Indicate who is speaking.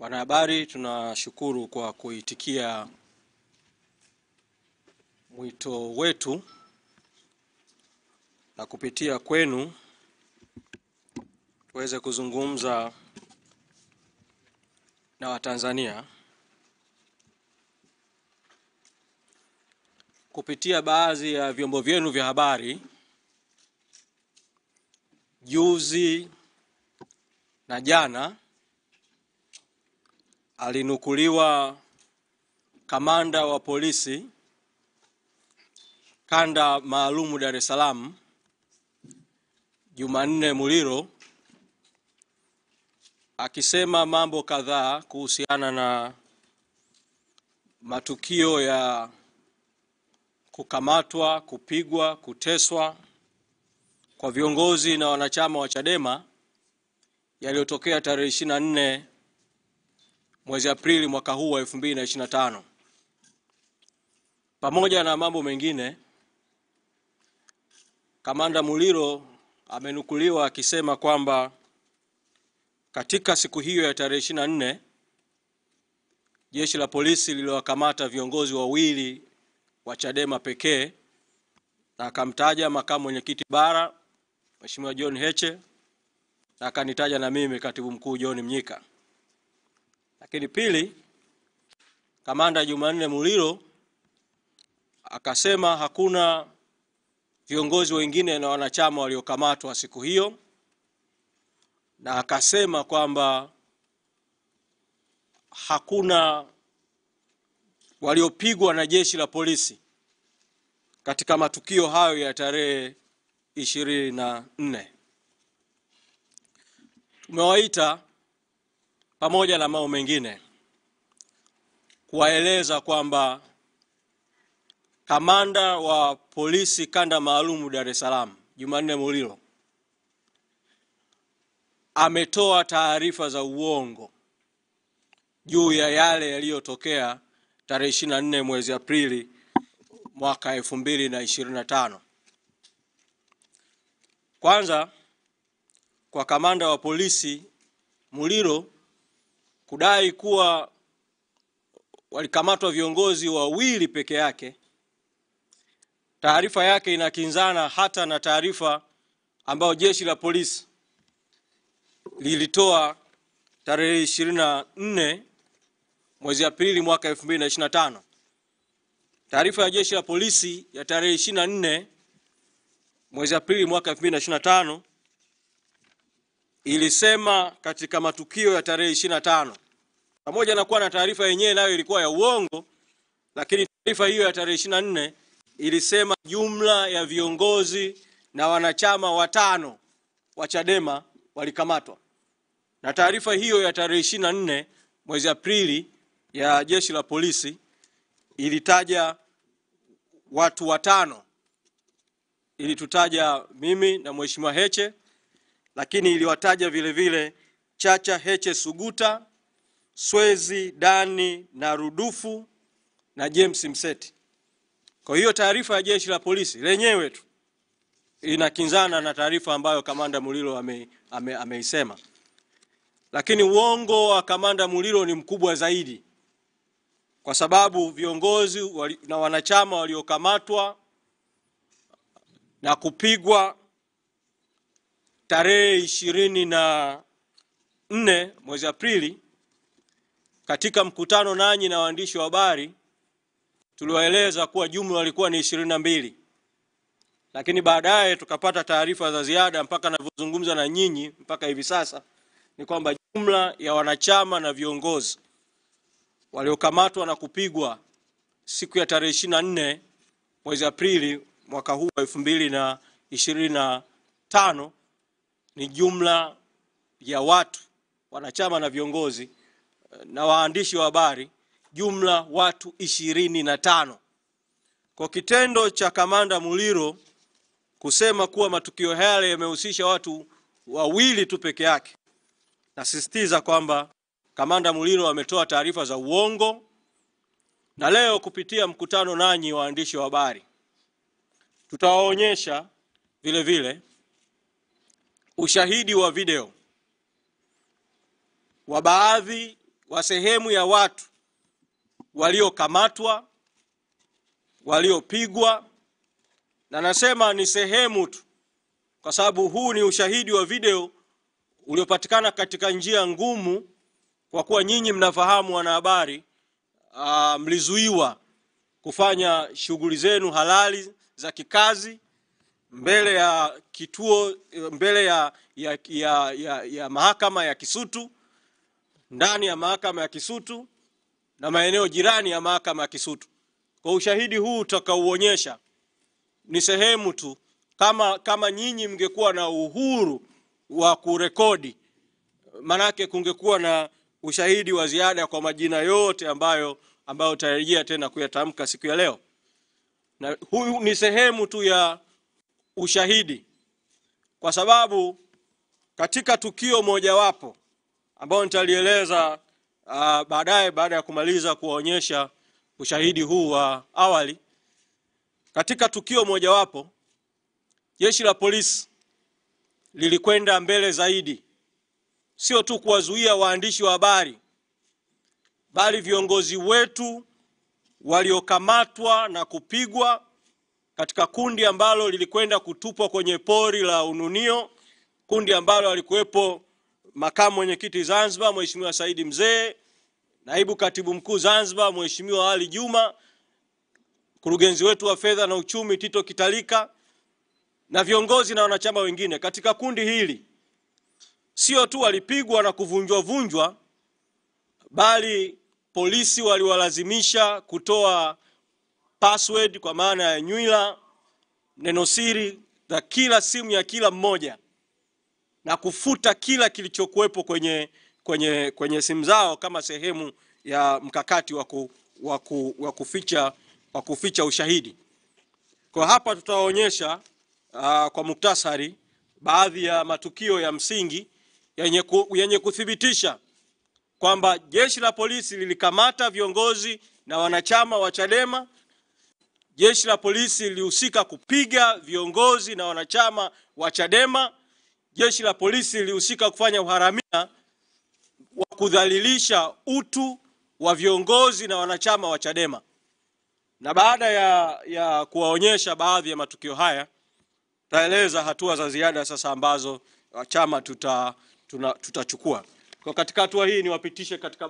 Speaker 1: Wanahabari, tunashukuru kwa kuitikia mwito wetu na kupitia kwenu tuweze kuzungumza na Watanzania kupitia baadhi ya vyombo vyenu vya habari. Juzi na jana alinukuliwa kamanda wa polisi kanda maalumu Dar es Salaam, Jumanne Muliro, akisema mambo kadhaa kuhusiana na matukio ya kukamatwa, kupigwa, kuteswa kwa viongozi na wanachama wa Chadema yaliyotokea tarehe 24 mwezi Aprili mwaka huu wa 2025. Pamoja na mambo mengine, Kamanda Muliro amenukuliwa akisema kwamba katika siku hiyo ya tarehe 24 jeshi la polisi liliwakamata viongozi wawili wa Chadema pekee, na akamtaja makamu mwenyekiti bara Mheshimiwa John Heche, na akanitaja na mimi katibu mkuu John Mnyika. Lakini pili, Kamanda Jumanne Muliro akasema hakuna viongozi wengine na wanachama waliokamatwa siku hiyo, na akasema kwamba hakuna waliopigwa na jeshi la polisi katika matukio hayo ya tarehe 24. Tumewaita pamoja na mambo mengine kuwaeleza kwamba kamanda wa polisi kanda maalumu Dar es Salaam, Jumanne Muliro, ametoa taarifa za uongo juu ya yale yaliyotokea tarehe 24 mwezi Aprili mwaka 2025. Kwanza, kwa kamanda wa polisi Muliro kudai kuwa walikamatwa viongozi wawili peke yake, taarifa yake inakinzana hata na taarifa ambayo jeshi la polisi lilitoa tarehe 24 mwezi Aprili mwaka 2025. Taarifa ya jeshi la polisi ya tarehe 24 mwezi Aprili mwaka 2025 ilisema katika matukio ya tarehe 25, pamoja na kuwa na taarifa yenyewe nayo ilikuwa ya uongo, lakini taarifa hiyo ya tarehe 24 ilisema jumla ya viongozi na wanachama 5 wa Chadema walikamatwa. Na taarifa hiyo ya tarehe 24 mwezi Aprili ya jeshi la polisi ilitaja watu 5. Ilitutaja mimi na Mheshimiwa Heche, lakini iliwataja vile vile Chacha Heche Suguta, Swezi Dani na Rudufu na James Mseti. Kwa hiyo taarifa ya jeshi la polisi lenyewe tu inakinzana na taarifa ambayo Kamanda Muliro ameisema. Lakini uongo wa Kamanda Muliro ni mkubwa zaidi, kwa sababu viongozi na wanachama waliokamatwa na kupigwa tarehe 24 mwezi Aprili katika mkutano nanyi na waandishi wa habari tuliwaeleza kuwa jumla walikuwa ni 22. Lakini baadaye tukapata taarifa za ziada mpaka ninavyozungumza na nyinyi mpaka hivi sasa ni kwamba jumla ya wanachama na viongozi waliokamatwa na kupigwa siku ya tarehe 24 mwezi Aprili mwaka huu wa 2025 ni jumla ya watu, wanachama na viongozi na waandishi wa habari, jumla watu 25. Kwa kitendo cha Kamanda Muliro kusema kuwa matukio yale yamehusisha watu wawili tu peke yake, nasisitiza kwamba Kamanda Muliro ametoa taarifa za uongo. Na leo kupitia mkutano nanyi waandishi wa habari tutawaonyesha vile vile ushahidi wa video wa baadhi wa sehemu ya watu waliokamatwa, waliopigwa, na nasema ni sehemu tu kwa sababu huu ni ushahidi wa video uliopatikana katika njia ngumu, kwa kuwa nyinyi mnafahamu wanahabari, mlizuiwa kufanya shughuli zenu halali za kikazi mbele ya kituo, mbele ya mahakama ya Kisutu, ndani ya mahakama ya Kisutu na maeneo jirani ya mahakama ya Kisutu. Kwa ushahidi huu utakaoonyesha ni sehemu tu, kama nyinyi mngekuwa na uhuru wa kurekodi, manake kungekuwa na ushahidi wa ziada kwa majina yote ambayo utarejea tena kuyatamka siku ya leo. Na huyu ni sehemu tu ya ushahidi, kwa sababu katika tukio mojawapo ambao nitalieleza baadaye baada ya kumaliza kuonyesha ushahidi huu wa awali, katika tukio mojawapo jeshi la polisi lilikwenda mbele zaidi, sio tu kuwazuia waandishi wa habari, bali viongozi wetu waliokamatwa na kupigwa katika kundi ambalo lilikwenda kutupwa kwenye pori la Ununio, kundi ambalo alikuwepo makamu mwenyekiti Zanzibar Mheshimiwa Saidi Mzee, naibu katibu mkuu Zanzibar Mheshimiwa Ali Juma, mkurugenzi wetu wa fedha na uchumi Tito Kitalika, na viongozi na wanachama wengine. Katika kundi hili sio tu walipigwa na kuvunjwa, bali polisi waliwalazimisha kutoa password, kwa maana ya nywila, nenosiri za kila simu ya kila mmoja, na kufuta kila kilichokuwepo kwenye simu zao kama sehemu ya mkakati wa kuficha ushahidi. Kwa hapa tutaonyesha kwa muktasari baadhi ya matukio ya msingi yenye kuthibitisha kwamba jeshi la polisi lilikamata viongozi na wanachama wa Chadema. Jeshi la polisi lilihusika kupiga viongozi na wanachama wa Chadema. Jeshi la polisi lilihusika kufanya uharamia wa kudhalilisha utu wa viongozi na wanachama wa Chadema. Na baada ya kuwaonyesha baadhi ya matukio haya, taeleza hatua za ziada sasa ambazo chama tutachukua. Kwa katika hatua hii niwapitishe katika